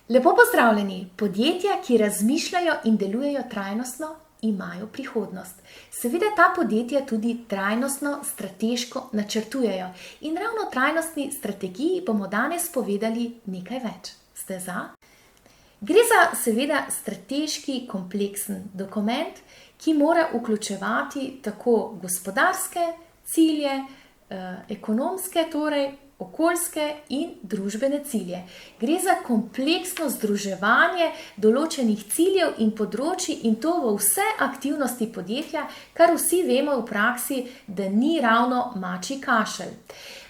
Lepo pozdravljeni! Podjetja, ki razmišljajo in delujejo trajnostno, imajo prihodnost. Seveda ta podjetja tudi trajnostno, strateško načrtujejo. In ravno o trajnostni strategiji bomo danes povedali nekaj več. Ste za? Gre za seveda strateški kompleksen dokument, ki mora vključevati tako gospodarske cilje, ekonomske, torej okoljske in družbene cilje. Gre za kompleksno združevanje določenih ciljev in področij in to v vse aktivnosti podjetja, kar vsi vemo v praksi, da ni ravno mačji kašelj.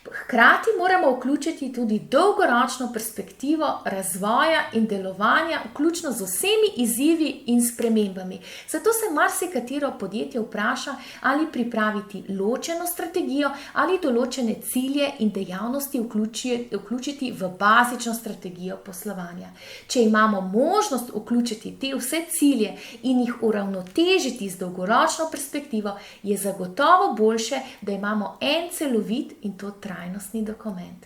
Hkrati moramo vključiti tudi dolgoročno perspektivo razvoja in delovanja, vključno z vsemi izzivi in spremembami. Zato se marsikatero podjetje vpraša, ali pripraviti ločeno strategijo ali določene cilje in dejavnosti vključiti v bazično strategijo poslovanja. Če imamo možnost vključiti te vse cilje in jih uravnotežiti z dolgoročno perspektivo, je zagotovo boljše, da imamo en celovit in to trajnostni dokument.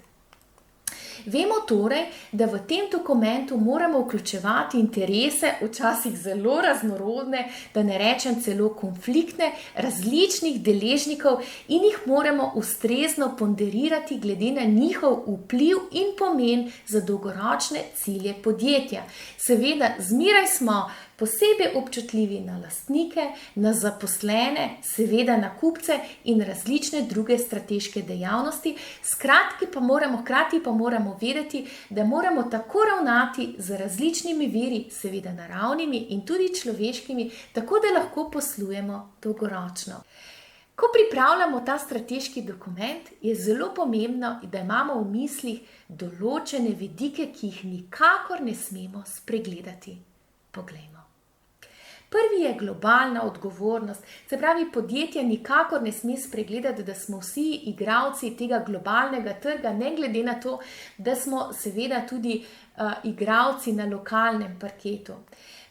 Vemo torej, da v tem dokumentu moramo vključevati interese, včasih zelo raznorodne, da ne rečem celo konfliktne, različnih deležnikov in jih moramo ustrezno ponderirati glede na njihov vpliv in pomen za dolgoročne cilje podjetja. Seveda, zmeraj smo posebej občutljivi na lastnike, na zaposlene, seveda na kupce in različne druge strateške dejavnosti. Hkrati pa moramo vedeti, da moramo tako ravnati z različnimi viri, seveda naravnimi in tudi človeškimi, tako da lahko poslujemo dolgoročno. Ko pripravljamo ta strateški dokument, je zelo pomembno, da imamo v mislih določene vidike, ki jih nikakor ne smemo spregledati. Poglejmo. Prvi je globalna odgovornost, se pravi, podjetje nikakor ne sme spregledati, da smo vsi igralci tega globalnega trga, ne glede na to, da smo seveda tudi igralci na lokalnem parketu.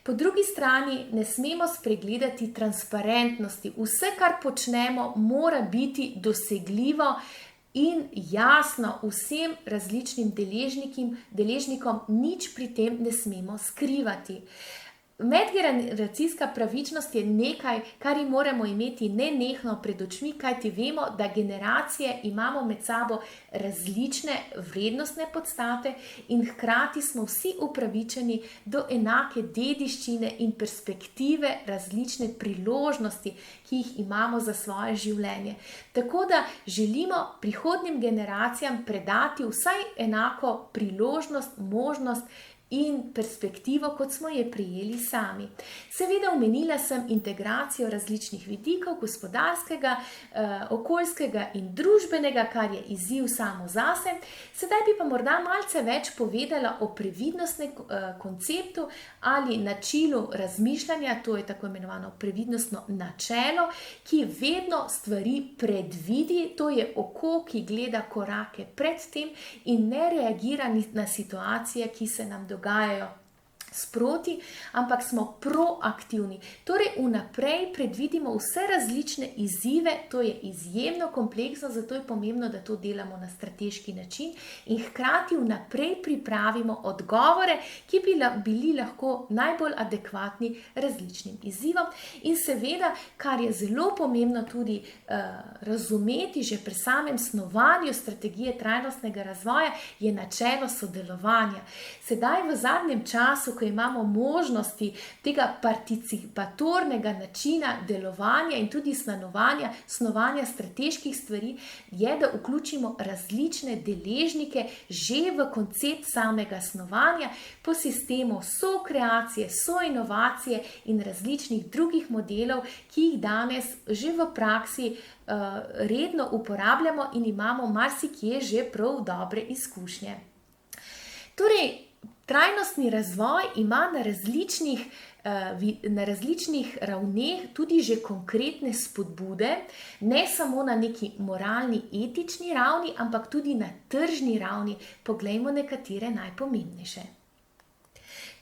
Po drugi strani ne smemo spregledati transparentnosti. Vse, kar počnemo, mora biti dosegljivo in jasno vsem različnim deležnikom, nič pri tem ne smemo skrivati. Medgeneracijska pravičnost je nekaj, kar moramo imeti nenehno pred očmi, kajti vemo, da generacije imamo med sabo različne vrednostne podstate in hkrati smo vsi upravičeni do enake dediščine in perspektive, različne priložnosti, ki jih imamo za svoje življenje. Tako da želimo prihodnjim generacijam predati vsaj enako priložnost, možnost in perspektivo, kot smo je prijeli sami. Seveda omenila sem integracijo različnih vidikov, gospodarskega, okoljskega in družbenega, kar je izziv samo zase. Sedaj bi pa morda malce več povedala o previdnostnem konceptu ali načinu razmišljanja, to je tako imenovano previdnostno načelo, ki vedno stvari predvidi, to je oko, ki gleda korake pred tem in ne reagira na situacije, ki se nam dogajajo sproti, ampak smo proaktivni. Torej, vnaprej predvidimo vse različne izzive, to je izjemno kompleksno, zato je pomembno, da to delamo na strateški način in hkrati vnaprej pripravimo odgovore, ki bi bili lahko najbolj adekvatni različnim izzivom. In seveda, kar je zelo pomembno tudi razumeti že pri samem snovanju strategije trajnostnega razvoja, je načelo sodelovanja. Sedaj v zadnjem času, ko imamo možnosti tega participatornega načina delovanja in tudi snovanja strateških stvari, je, da vključimo različne deležnike že v koncept samega snovanja po sistemu sokreacije, soinovacije in različnih drugih modelov, ki jih danes že v praksi redno uporabljamo in imamo marsikje že prav dobre izkušnje. Torej, trajnostni razvoj ima na različnih ravneh tudi že konkretne spodbude, ne samo na neki moralni, etični ravni, ampak tudi na tržni ravni. Poglejmo nekatere najpomembnejše.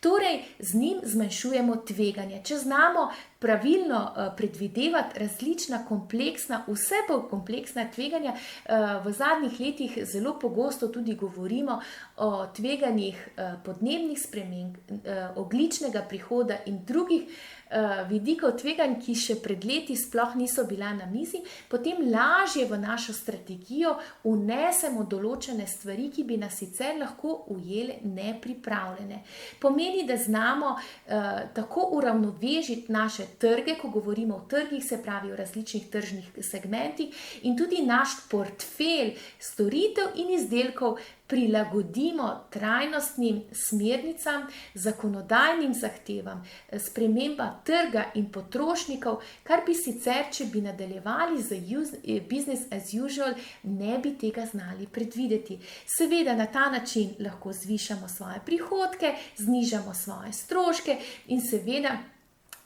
Torej, z njim zmanjšujemo tveganje. Če znamo pravilno predvidevati različna kompleksna, vse bolj kompleksna tveganja. V zadnjih letih zelo pogosto tudi govorimo o tveganjih podnebnih sprememb, ogljičnega prihoda in drugih vidikov tveganj, ki še pred leti sploh niso bila na mizi, potem lažje v našo strategijo vnesemo določene stvari, ki bi nas sicer lahko ujele nepripravljene. Pomeni, da znamo tako uravnovežiti naše trge, ko govorimo o trgih, se pravi o različnih tržnih segmentih, in tudi naš portfelj storitev in izdelkov prilagodimo trajnostnim smernicam, zakonodajnim zahtevam, sprememba trga in potrošnikov, kar bi sicer, če bi nadaljevali z business as usual, ne bi tega znali predvideti. Seveda na ta način lahko zvišamo svoje prihodke, znižamo svoje stroške in seveda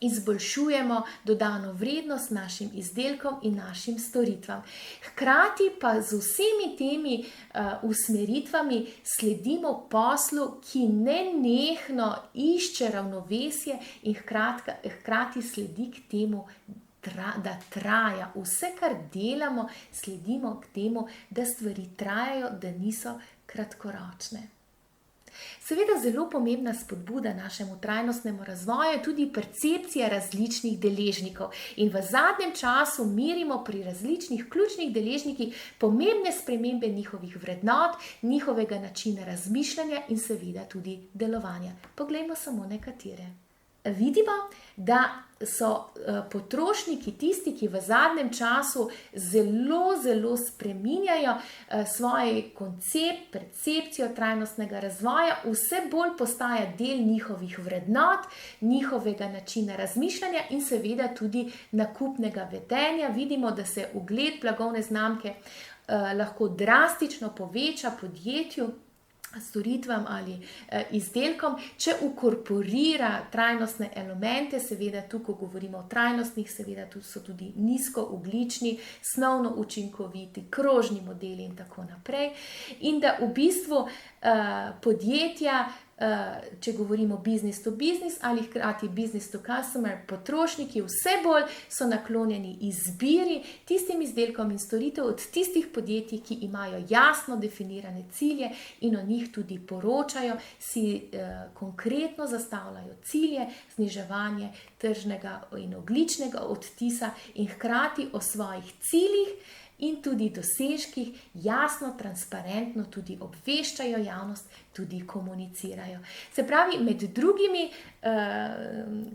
izboljšujemo dodano vrednost našim izdelkom in našim storitvam. Hkrati pa z vsemi temi usmeritvami sledimo poslu, ki nenehno išče ravnovesje in hkrati sledi k temu, da traja. Vse, kar delamo, sledimo k temu, da stvari trajajo, da niso kratkoročne. Seveda zelo pomembna spodbuda našemu trajnostnemu razvoju je tudi percepcija različnih deležnikov. In v zadnjem času merimo pri različnih ključnih deležnikih pomembne spremembe njihovih vrednot, njihovega načina razmišljanja in seveda tudi delovanja. Poglejmo samo nekatere. Vidimo, da so potrošniki tisti, ki v zadnjem času zelo spreminjajo svoj koncept, percepcijo trajnostnega razvoja, vse bolj postaja del njihovih vrednot, njihovega načina razmišljanja in seveda tudi nakupnega vedenja. Vidimo, da se ugled blagovne znamke lahko drastično poveča podjetju, storitvam ali izdelkom, če ukorporira trajnostne elemente, seveda tukaj govorimo o trajnostnih, seveda tu so tudi nizkoogljični, snovno učinkoviti, krožni modeli in tako naprej. In da v bistvu podjetja, če govorimo business to business ali hkrati business to customer, potrošniki vse bolj so naklonjeni izbiri tistim izdelkom in storitev od tistih podjetij, ki imajo jasno definirane cilje in o njih tudi poročajo, si konkretno zastavljajo cilje, zniževanje tržnega in ogljičnega odtisa in hkrati o svojih ciljih in tudi dosežkih jasno, transparentno tudi obveščajo javnost, tudi komunicirajo. Se pravi, med drugimi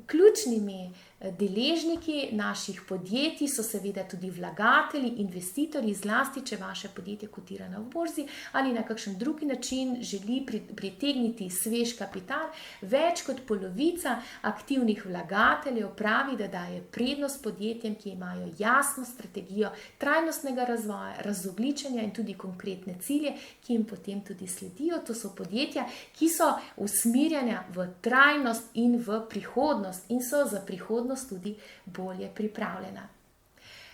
ključnimi deležniki naših podjetij so seveda tudi vlagatelji, investitorji, zlasti, če vaše podjetje kotira na borzi ali na kakšen drugi način želi pritegniti svež kapital. Več kot polovica aktivnih vlagateljev pravi, da daje prednost podjetjem, ki imajo jasno strategijo trajnostnega razvoja, razogljičenja in tudi konkretne cilje, ki jim potem tudi sledijo. To so podjetja, ki so usmerjena v trajnost in v prihodnost in so za prihodnost tudi bolje pripravljena.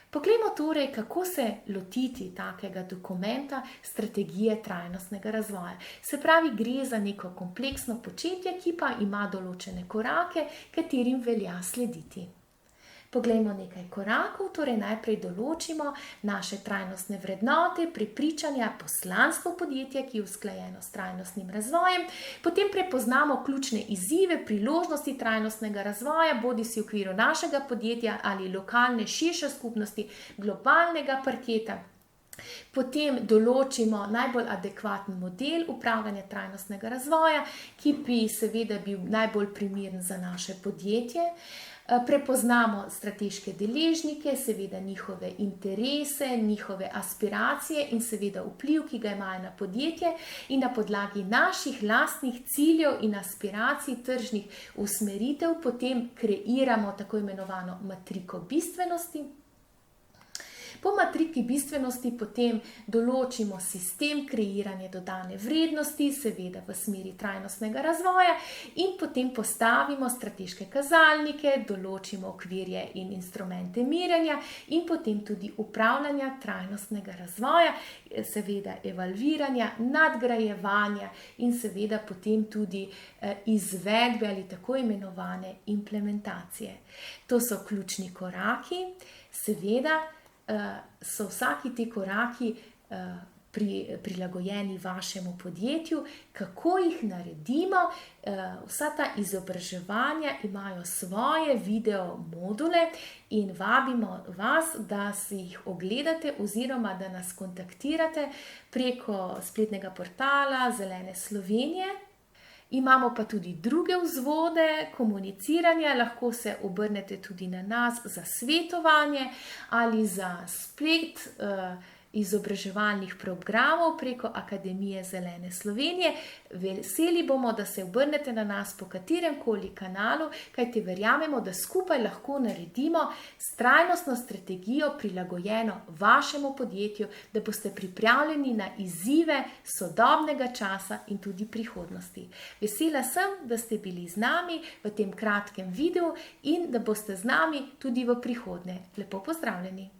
Poglejmo torej, kako se lotiti takega dokumenta strategije trajnostnega razvoja. Se pravi, gre za neko kompleksno početje, ki pa ima določene korake, katerim velja slediti. Poglejmo nekaj korakov, torej najprej določimo naše trajnostne vrednote, prepričanja, poslanstvo podjetja, ki je usklajeno s trajnostnim razvojem, potem prepoznamo ključne izzive, priložnosti trajnostnega razvoja, bodisi v okviru našega podjetja ali lokalne širše skupnosti, globalnega parketa. Potem določimo najbolj adekvaten model upravljanja trajnostnega razvoja, ki bi seveda bil najbolj primeren za naše podjetje. Prepoznamo strateške deležnike, seveda njihove interese, njihove aspiracije in seveda vpliv, ki ga imajo na podjetje, in na podlagi naših lastnih ciljev in aspiracij tržnih usmeritev potem kreiramo tako imenovano matriko bistvenosti. Po matriki bistvenosti potem določimo sistem kreiranja dodane vrednosti, seveda v smeri trajnostnega razvoja, in potem postavimo strateške kazalnike, določimo okvirje in instrumente merjenja in potem tudi upravljanja trajnostnega razvoja, seveda evalviranja, nadgrajevanja in seveda potem tudi izvedbe ali tako imenovane implementacije. To so ključni koraki, seveda so vsaki ti koraki prilagojeni vašemu podjetju, kako jih naredimo. Vsa ta izobraževanja imajo svoje video module in vabimo vas, da si jih ogledate oziroma da nas kontaktirate preko spletnega portala Zelene Slovenije. Imamo pa tudi druge vzvode komuniciranja, lahko se obrnete tudi na nas za svetovanje ali za splet izobraževalnih programov preko Akademije Zelene Slovenije. Veseli bomo, da se obrnete na nas po kateremkoli kanalu, kajti verjamemo, da skupaj lahko naredimo trajnostno strategijo prilagojeno vašemu podjetju, da boste pripravljeni na izzive sodobnega časa in tudi prihodnosti. Vesela sem, da ste bili z nami v tem kratkem videu in da boste z nami tudi v prihodnje. Lepo pozdravljeni!